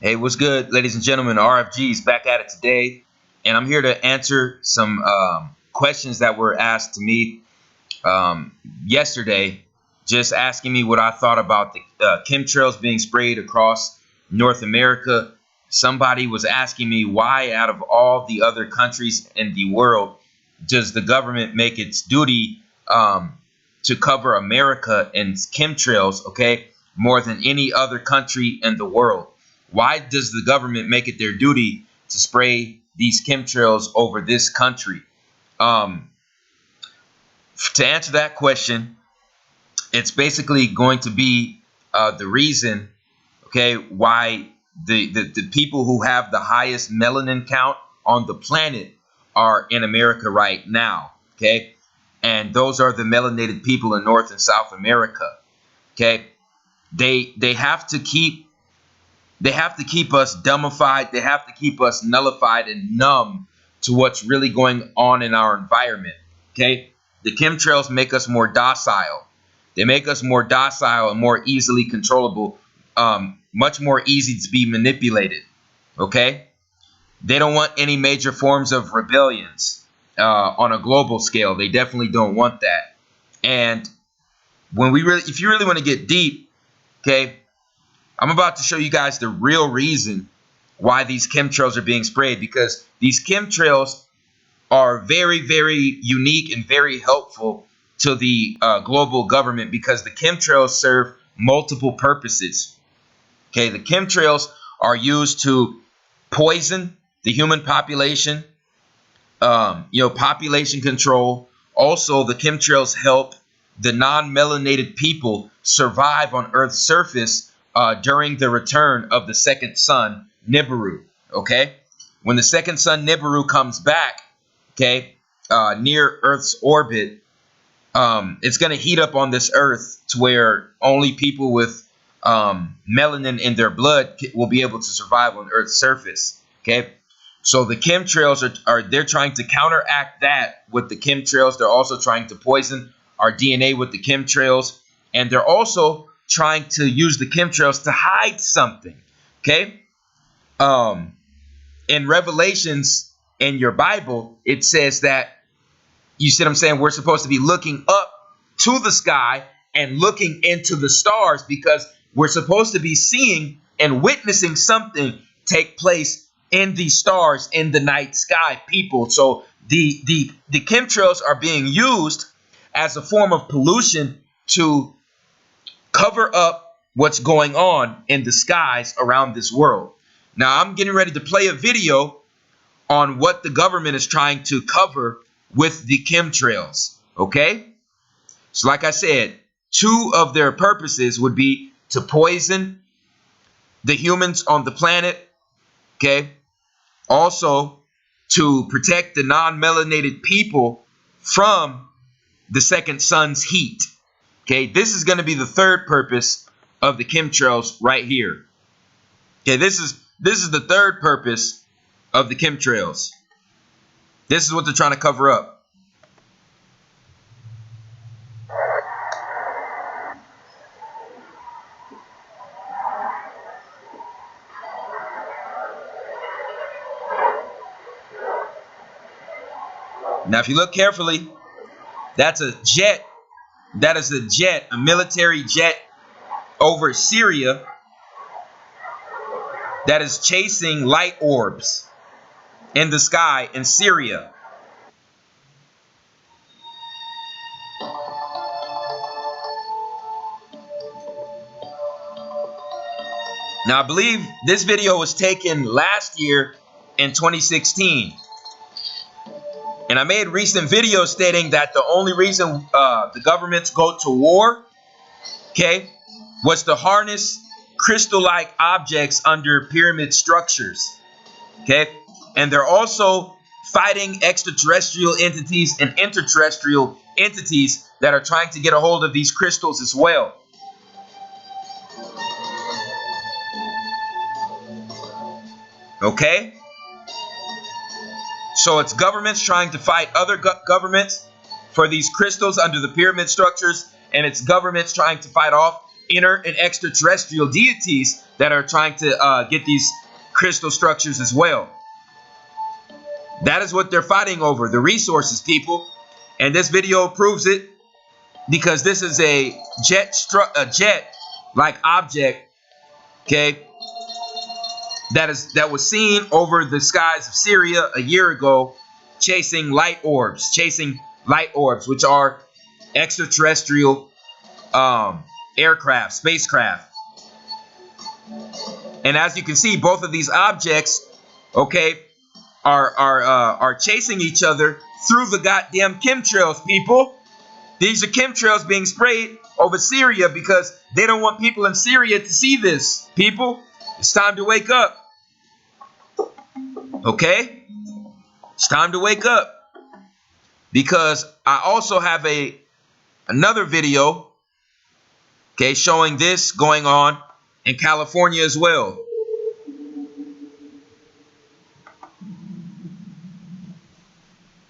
Hey, what's good, ladies and gentlemen? RFG's back at it today, and I'm here to answer some questions that were asked to me yesterday, just asking me what I thought about the chemtrails being sprayed across North America. Somebody was asking me why, out of all the other countries in the world, does the government make its duty to cover America and chemtrails, okay, more than any other country in the world? Why does the government make it their duty to spray these chemtrails over this country? To answer that question, it's basically going to be the reason, okay, why the people who have the highest melanin count on the planet are in America right now, okay? And those are the melanated people in North and South America, okay? They have to keep us dumbified. They have to keep us nullified and numb to what's really going on in our environment. Okay? The chemtrails make us more docile. They make us more docile and more easily controllable, much more easy to be manipulated. Okay? They don't want any major forms of rebellions on a global scale. They definitely don't want that. And if you really want to get deep, okay, I'm about to show you guys the real reason why these chemtrails are being sprayed, because these chemtrails are very, very unique and very helpful to the global government, because the chemtrails serve multiple purposes. Okay, the chemtrails are used to poison the human population, population control. Also, the chemtrails help the non-melanated people survive on Earth's surface during the return of the second son, Nibiru. Okay, when the second son Nibiru comes back, okay, near Earth's orbit, it's going to heat up on this Earth to where only people with melanin in their blood will be able to survive on Earth's surface. Okay, so the chemtrails they're trying to counteract that with the chemtrails. They're also trying to poison our DNA with the chemtrails, and they're also trying to use the chemtrails to hide something. Okay, in Revelations in your Bible, it says that, you see what I'm saying, we're supposed to be looking up to the sky and looking into the stars, because we're supposed to be seeing and witnessing something take place in the stars, in the night sky, people. So the chemtrails are being used as a form of pollution to cover up what's going on in the skies around this world. Now, I'm getting ready to play a video on what the government is trying to cover with the chemtrails. Okay? So like I said, two of their purposes would be to poison the humans on the planet. Okay? Also, to protect the non-melanated people from the second son's heat. Okay, this is going to be the third purpose of the chemtrails right here. Okay, this is the third purpose of the chemtrails. This is what they're trying to cover up. Now, if you look carefully, that's a jet. That is a jet, a military jet over Syria that is chasing light orbs in the sky in Syria. Now, I believe this video was taken last year in 2016. And I made recent videos stating that the only reason the governments go to war, okay, was to harness crystal-like objects under pyramid structures, okay? And they're also fighting extraterrestrial entities and interterrestrial entities that are trying to get a hold of these crystals as well. Okay? So it's governments trying to fight other governments for these crystals under the pyramid structures, and it's governments trying to fight off inner and extraterrestrial deities that are trying to get these crystal structures as well. That is what they're fighting over, the resources, people. And this video proves it, because this is a jet-like object, okay, that was seen over the skies of Syria a year ago, chasing light orbs, which are extraterrestrial aircraft, spacecraft. And as you can see, both of these objects, okay, are chasing each other through the goddamn chemtrails, people. These are chemtrails being sprayed over Syria because they don't want people in Syria to see this, people. It's time to wake up. Okay? It's time to wake up. Because I also have another video, okay, showing this going on in California as well.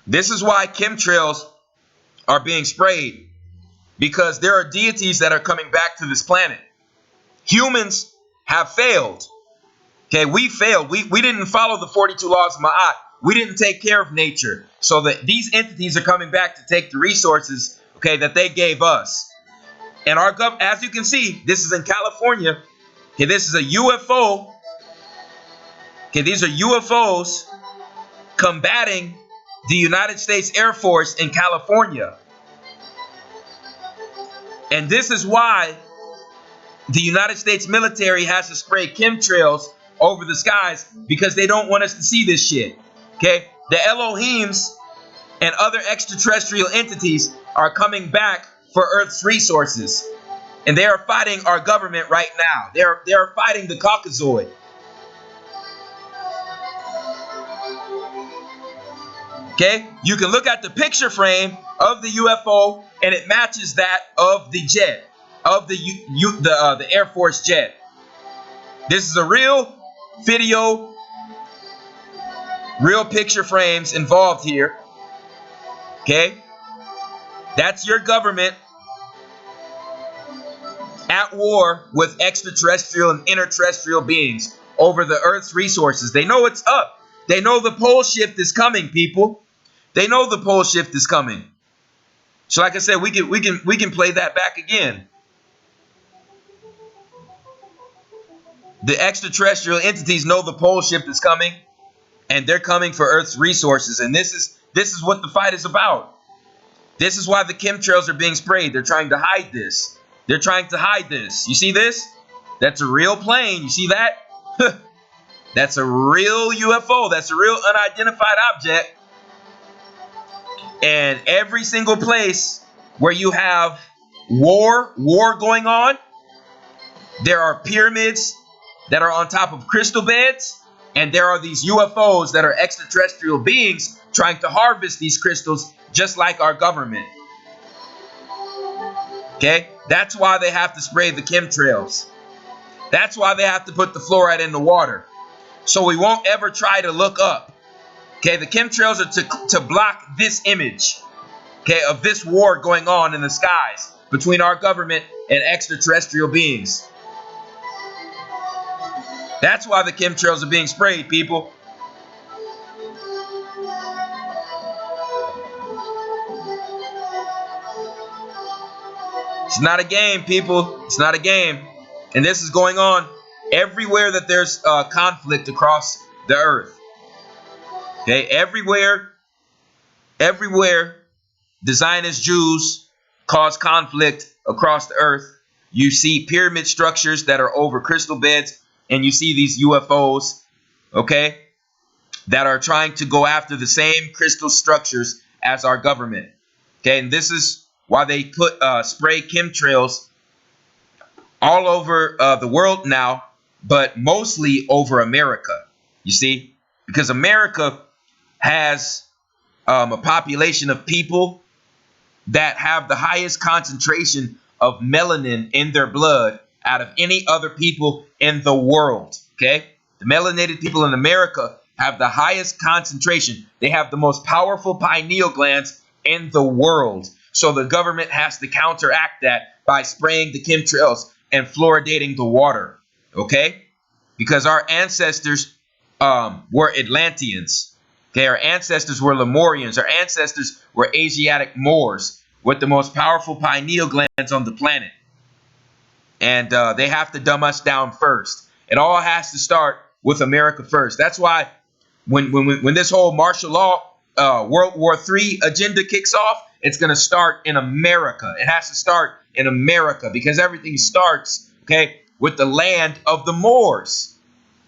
This is why chemtrails are being sprayed, because there are deities that are coming back to this planet. Humans have failed. Okay, we failed. We didn't follow the 42 laws of Ma'at. We didn't take care of nature. So that these entities are coming back to take the resources, okay, that they gave us. And our as you can see, this is in California. Okay, this is a UFO. Okay, these are UFOs combating the United States Air Force in California. And this is why the United States military has to spray chemtrails over the skies, because they don't want us to see this shit. Okay? The Elohims and other extraterrestrial entities are coming back for Earth's resources. And they are fighting our government right now. They are fighting the Caucasoid. Okay? You can look at the picture frame of the UFO and it matches that of the jet, of the Air Force jet. This is a real video, real picture frames involved here. Okay? That's your government at war with extraterrestrial and interterrestrial beings over the Earth's resources. They know it's up. They know the pole shift is coming, people. They know the pole shift is coming. So like I said, we can play that back again. The extraterrestrial entities know the pole shift is coming, and they're coming for Earth's resources. And this is what the fight is about. This is why the chemtrails are being sprayed. They're trying to hide this. They're trying to hide this. You see this? That's a real plane. You see that? That's a real UFO. That's a real unidentified object. And every single place where you have war going on, there are pyramids that are on top of crystal beds, and there are these UFOs that are extraterrestrial beings trying to harvest these crystals, just like our government. Okay? That's why they have to spray the chemtrails. That's why they have to put the fluoride in the water. So we won't ever try to look up. Okay, the chemtrails are to block this image, okay, of this war going on in the skies between our government and extraterrestrial beings. That's why the chemtrails are being sprayed, people. It's not a game, people. It's not a game. And this is going on everywhere that there's conflict across the earth. Okay, everywhere the Zionist Jews cause conflict across the earth, you see pyramid structures that are over crystal beds, and you see these UFOs, okay, that are trying to go after the same crystal structures as our government. Okay, and this is why they put spray chemtrails all over the world now, but mostly over America. You see, because America has a population of people that have the highest concentration of melanin in their blood out of any other people in the world. Okay, the melanated people in America have the highest concentration. They have the most powerful pineal glands in the world. So the government has to counteract that by spraying the chemtrails and fluoridating the water. Okay, because our ancestors were Atlanteans. Okay, our ancestors were Lemurians. Our ancestors were Asiatic Moors with the most powerful pineal glands on the planet. And they have to dumb us down first. It all has to start with America first. That's why when this whole martial law, World War III agenda kicks off, it's going to start in America. It has to start in America because everything starts, okay, with the land of the Moors.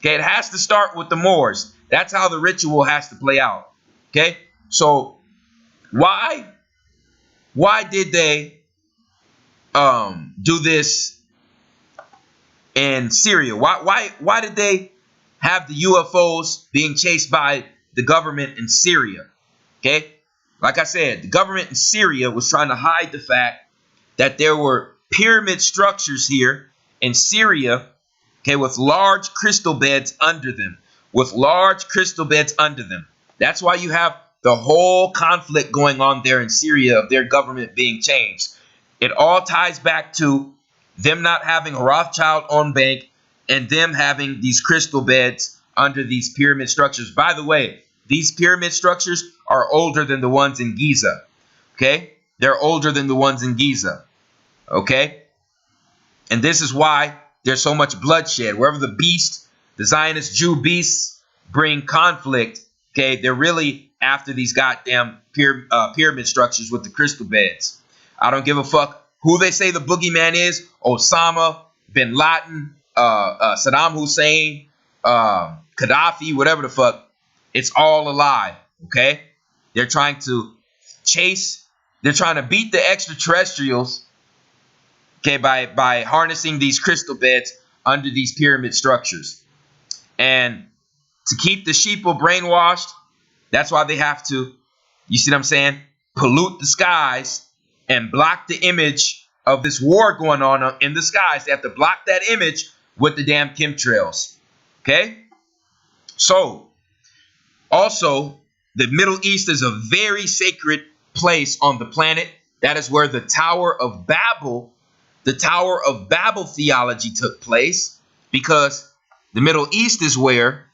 Okay, it has to start with the Moors. That's how the ritual has to play out. Okay, so why did they do this in Syria? Why did they have the UFOs being chased by the government in Syria? Okay, like I said, the government in Syria was trying to hide the fact that there were pyramid structures here in Syria, okay, with large crystal beds under them, That's why you have the whole conflict going on there in Syria of their government being changed. It all ties back to them not having a Rothschild-owned bank and them having these crystal beds under these pyramid structures. By the way, these pyramid structures are older than the ones in Giza. Okay? They're older than the ones in Giza. Okay? And this is why there's so much bloodshed. Wherever the Zionist Jew beasts bring conflict, okay, they're really after these goddamn pyramid structures with the crystal beds. I don't give a fuck who they say the boogeyman is. Osama, Bin Laden, Saddam Hussein, Gaddafi, whatever the fuck. It's all a lie, okay? They're trying to beat the extraterrestrials, okay, by harnessing these crystal beds under these pyramid structures. And to keep the sheeple brainwashed, that's why they have to, you see what I'm saying, pollute the skies and block the image of this war going on in the skies. They have to block that image with the damn chemtrails. Okay? So, also, the Middle East is a very sacred place on the planet. That is where the Tower of Babel theology took place, because the Middle East is where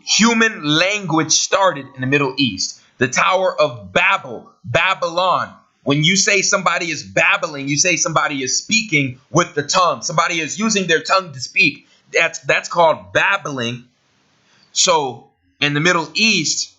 human language started in the Middle East. The Tower of Babel, Babylon. When you say somebody is babbling, you say somebody is speaking with the tongue. Somebody is using their tongue to speak. That's called babbling. So in the Middle East,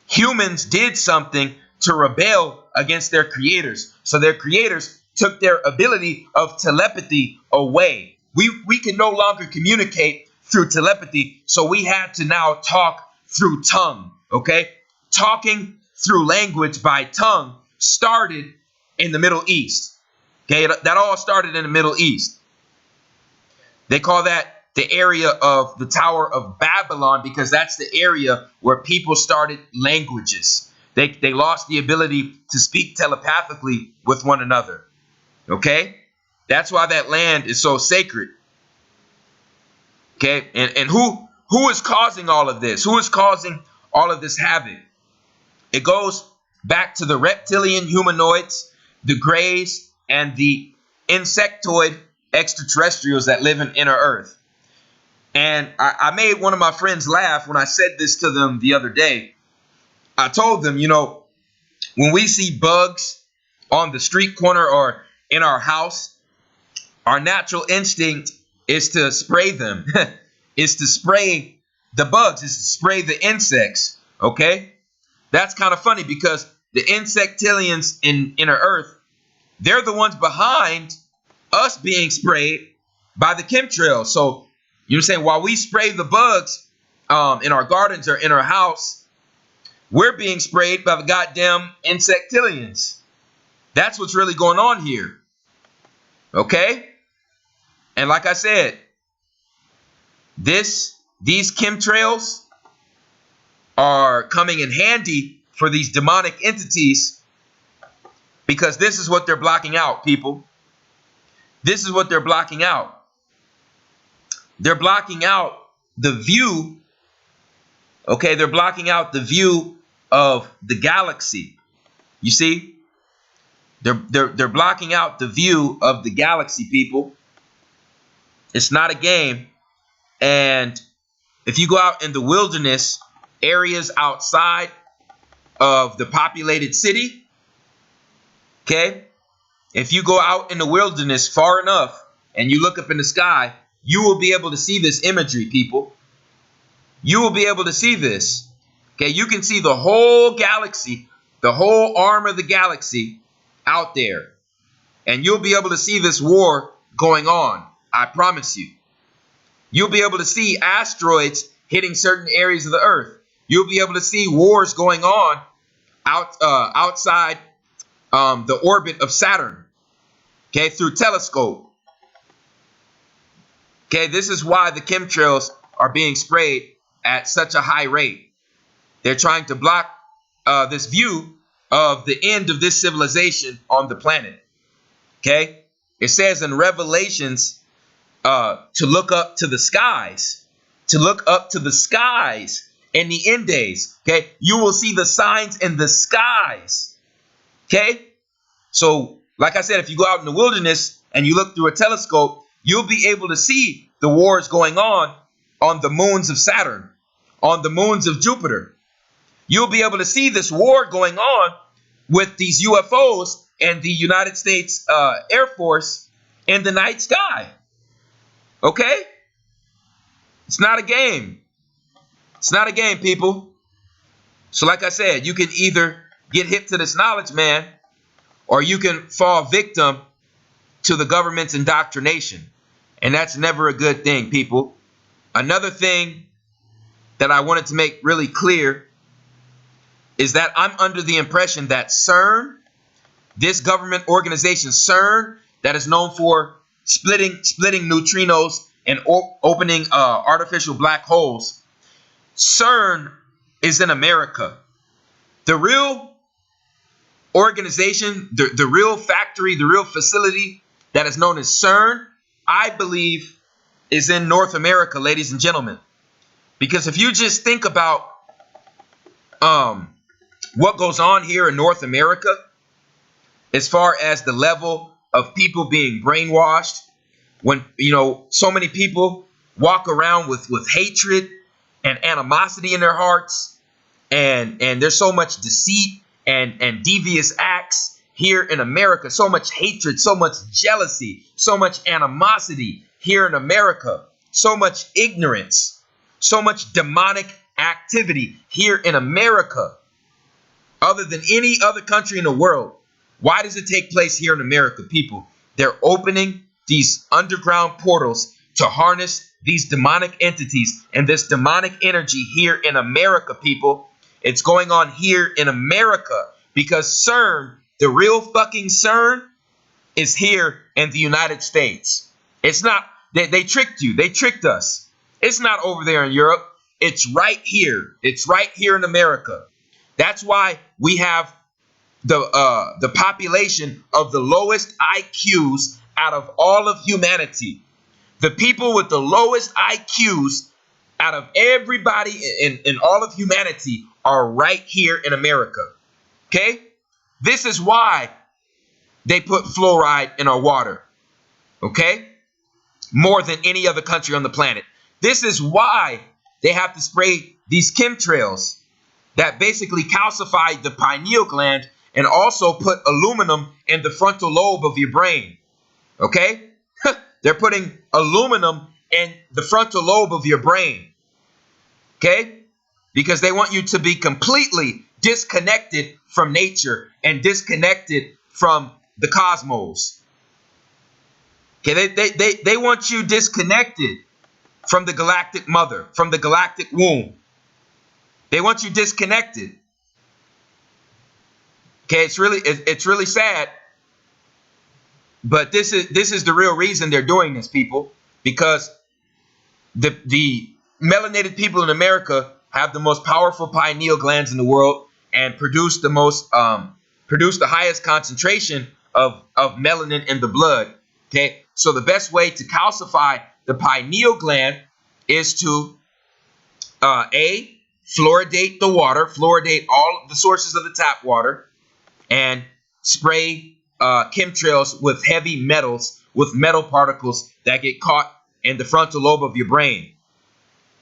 humans did something to rebel against their creators. So their creators took their ability of telepathy away. We can no longer communicate through telepathy, so we had to now talk through tongue, okay? Talking through language by tongue started in the Middle East, okay? That all started in the Middle East. They call that the area of the Tower of Babylon because that's the area where people started languages. They lost the ability to speak telepathically with one another, okay? That's why that land is so sacred. Okay, and who is causing all of this? Who is causing all of this havoc? It goes back to the reptilian humanoids, the greys, and the insectoid extraterrestrials that live in inner Earth. And I made one of my friends laugh when I said this to them the other day. I told them, when we see bugs on the street corner or in our house, our natural instinct is to spray them, is to spray the bugs, is to spray the insects, okay? That's kind of funny because the insectilians in inner Earth, they're the ones behind us being sprayed by the chemtrails. So, you know what I'm saying? While we spray the bugs in our gardens or in our house, we're being sprayed by the goddamn insectilians. That's what's really going on here, okay? And like I said, these chemtrails are coming in handy for these demonic entities because this is what they're blocking out, people. This is what they're blocking out. They're blocking out the view, okay? They're blocking out the view of the galaxy. You see? They're blocking out the view of the galaxy, people. It's not a game. And if you go out in the wilderness areas outside of the populated city, okay, if you go out in the wilderness far enough and you look up in the sky, you will be able to see this imagery, people. You will be able to see this. Okay, you can see the whole galaxy, the whole arm of the galaxy out there. And you'll be able to see this war going on. I promise you. You'll be able to see asteroids hitting certain areas of the earth. You'll be able to see wars going on outside the orbit of Saturn. Okay, through telescope. Okay, this is why the chemtrails are being sprayed at such a high rate. They're trying to block this view of the end of this civilization on the planet. Okay, it says in Revelations to look up to the skies, in the end days. Okay, you will see the signs in the skies. Okay, so like I said, if you go out in the wilderness and you look through a telescope, you'll be able to see the wars going on the moons of Saturn, on the moons of Jupiter. You'll be able to see this war going on with these UFOs and the United States Air Force in the night sky. Okay? It's not a game. It's not a game, people. So like I said, you can either get hip to this knowledge, man, or you can fall victim to the government's indoctrination. And that's never a good thing, people. Another thing that I wanted to make really clear is that I'm under the impression that CERN, this government organization CERN, that is known for splitting neutrinos and opening artificial black holes, CERN is in America. The real organization, the real factory, the real facility that is known as CERN, I believe is in North America, ladies and gentlemen. Because if you just think about what goes on here in North America, as far as the level of people being brainwashed, when, you know, so many people walk around with hatred and animosity in their hearts, and there's so much deceit and devious acts here in America, so much hatred, so much jealousy, so much animosity here in America, so much ignorance, so much demonic activity here in America, other than any other country in the world. Why does it take place here in America, people? They're opening these underground portals to harness these demonic entities and this demonic energy here in America, people. It's going on here in America because CERN, the real fucking CERN, is here in the United States. It's not, they tricked you. They tricked us. It's not over there in Europe. It's right here. It's right here in America. That's why we have the population of the lowest IQs out of all of humanity. The people with the lowest IQs out of everybody in all of humanity are right here in America. Okay? This is why they put fluoride in our water. Okay? More than any other country on the planet. This is why they have to spray these chemtrails that basically calcify the pineal gland and also put aluminum in the frontal lobe of your brain. Okay? They're putting aluminum in the frontal lobe of your brain. Okay? Because they want you to be completely disconnected from nature and disconnected from the cosmos. Okay? They want you disconnected from the galactic mother, from the galactic womb. They want you disconnected. Okay, it's really sad, but this is the real reason they're doing this, people, because the melanated people in America have the most powerful pineal glands in the world and produce the highest concentration of melanin in the blood. Okay, so the best way to calcify the pineal gland is to fluoridate the water, fluoridate all the sources of the tap water, and spray chemtrails with heavy metals, with metal particles that get caught in the frontal lobe of your brain.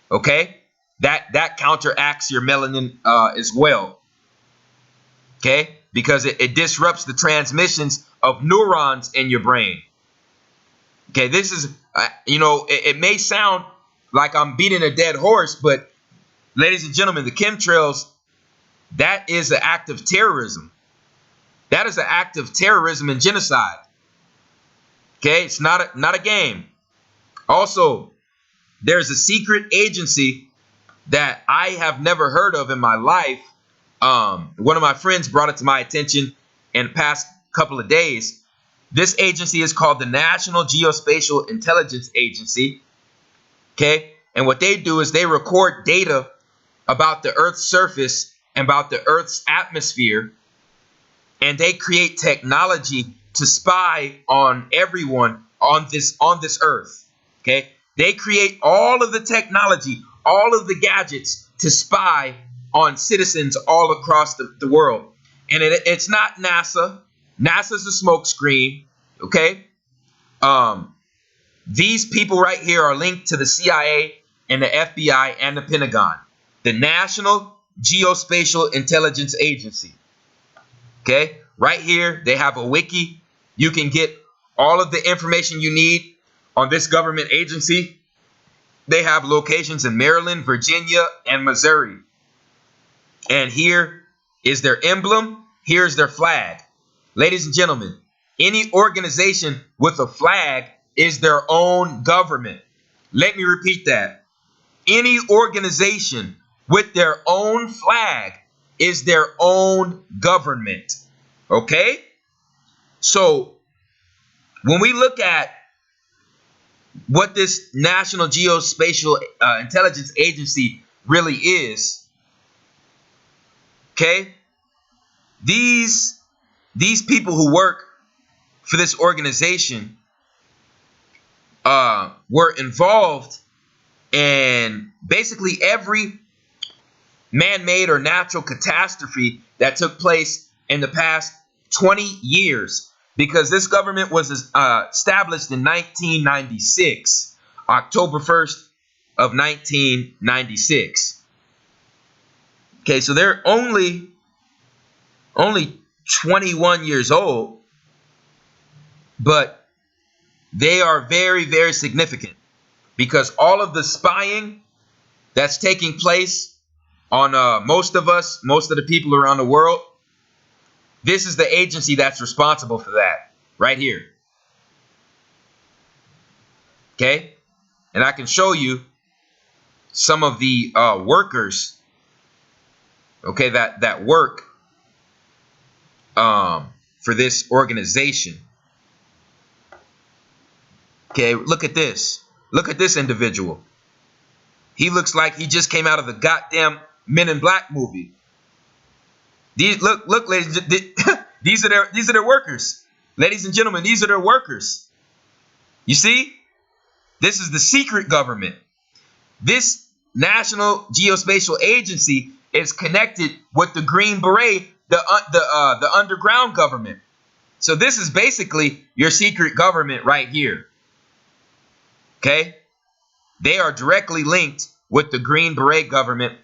Okay, that counteracts your melanin as well. Okay, because it disrupts the transmissions of neurons in your brain. Okay, this is it may sound like I'm beating a dead horse, but ladies and gentlemen, the chemtrails, that is an act of terrorism. That is an act of terrorism and genocide. Okay, it's not a game. Also, there's a secret agency that I have never heard of in my life. One of my friends brought it to my attention in the past couple of days. This agency is called the National Geospatial-Intelligence Agency. Okay, and what they do is they record data about the Earth's surface and about the Earth's atmosphere, and they create technology to spy on everyone on this Earth. Okay, they create all of the technology, all of the gadgets to spy on citizens all across the world. And it's not NASA. NASA's a smokescreen. Okay, these people right here are linked to the CIA and the FBI and the Pentagon, the National Geospatial-Intelligence Agency. Okay, right here they have a wiki. You can get all of the information you need on this government agency. They have locations in Maryland, Virginia, and Missouri. And here is their emblem. Here's their flag. Ladies and gentlemen, any organization with a flag is their own government. Let me repeat that. Any organization with their own flag is their own government. Okay? So when we look at what this National Geospatial Intelligence Agency really is, okay, these people who work for this organization were involved in basically every man-made or natural catastrophe that took place in the past 20 years, because this government was established in 1996, October 1st of 1996. Okay, so they're only 21 years old, but they are very, very significant, because all of the spying that's taking place on most of the people around the world, this is the agency that's responsible for that right here. Okay, and I can show you some of the workers, okay, that work for this organization. Okay, look at this. Look at this individual. He looks like he just came out of the goddamn Men in Black movie. Look, ladies. These are their workers. Ladies and gentlemen, these are their workers. You see, this is the secret government. This National Geospatial Agency is connected with the Green Beret, the underground government. So this is basically your secret government right here. Okay, they are directly linked with the Green Beret government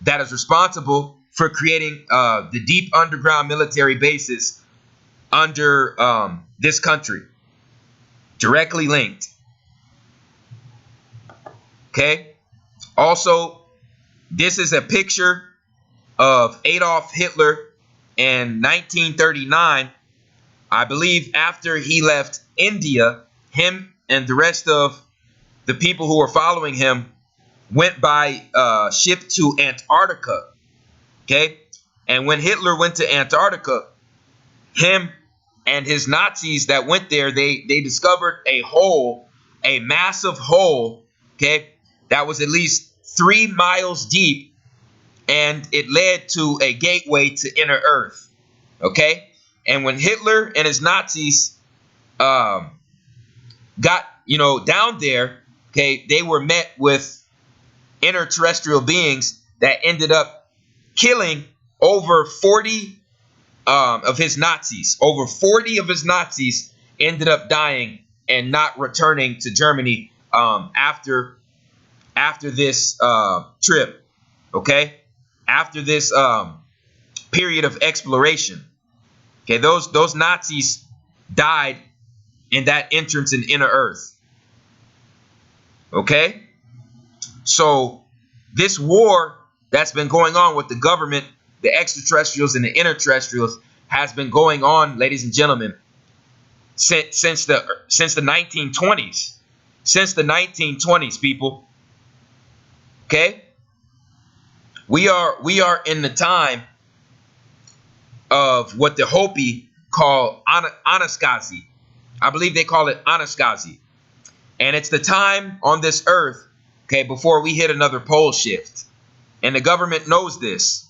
that is responsible for creating the deep underground military bases under this country. Directly linked. Okay. Also, this is a picture of Adolf Hitler in 1939. I believe after he left India, him and the rest of the people who were following him went by ship to Antarctica. Okay, and when Hitler went to Antarctica, him and his Nazis that went there, they discovered a hole, a massive hole, okay, that was at least 3 miles deep, and it led to a gateway to inner Earth. Okay, and when Hitler and his Nazis got down there, okay, they were met with interterrestrial beings that ended up killing over 40 of his Nazis. Over 40 of his Nazis ended up dying and not returning to Germany after this trip. Okay, after this period of exploration. Okay, those Nazis died in that entrance in inner Earth. Okay, so this war that's been going on with the government, the extraterrestrials and the interterrestrials, has been going on, ladies and gentlemen, since the 1920s. Since the 1920s, people. Okay, we are in the time of what the Hopi call Anasazi. I believe they call it Anasazi. And it's the time on this earth, okay, before we hit another pole shift. And the government knows this.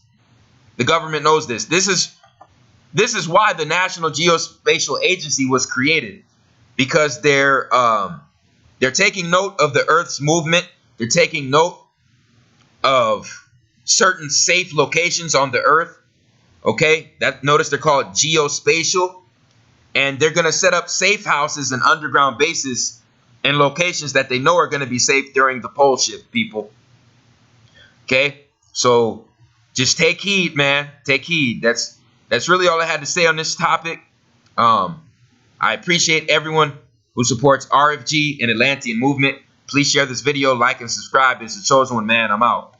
The government knows this. This is why the National Geospatial Agency was created, because they're taking note of the Earth's movement. They're taking note of certain safe locations on the Earth. Okay, notice they're called geospatial, and they're going to set up safe houses and underground bases in locations that they know are going to be safe during the pole shift, people. Okay, so just take heed, man. Take heed. That's really all I had to say on this topic. I appreciate everyone who supports RFG and Atlantean movement. Please share this video, like, and subscribe. It's the Chosen One, man. I'm out.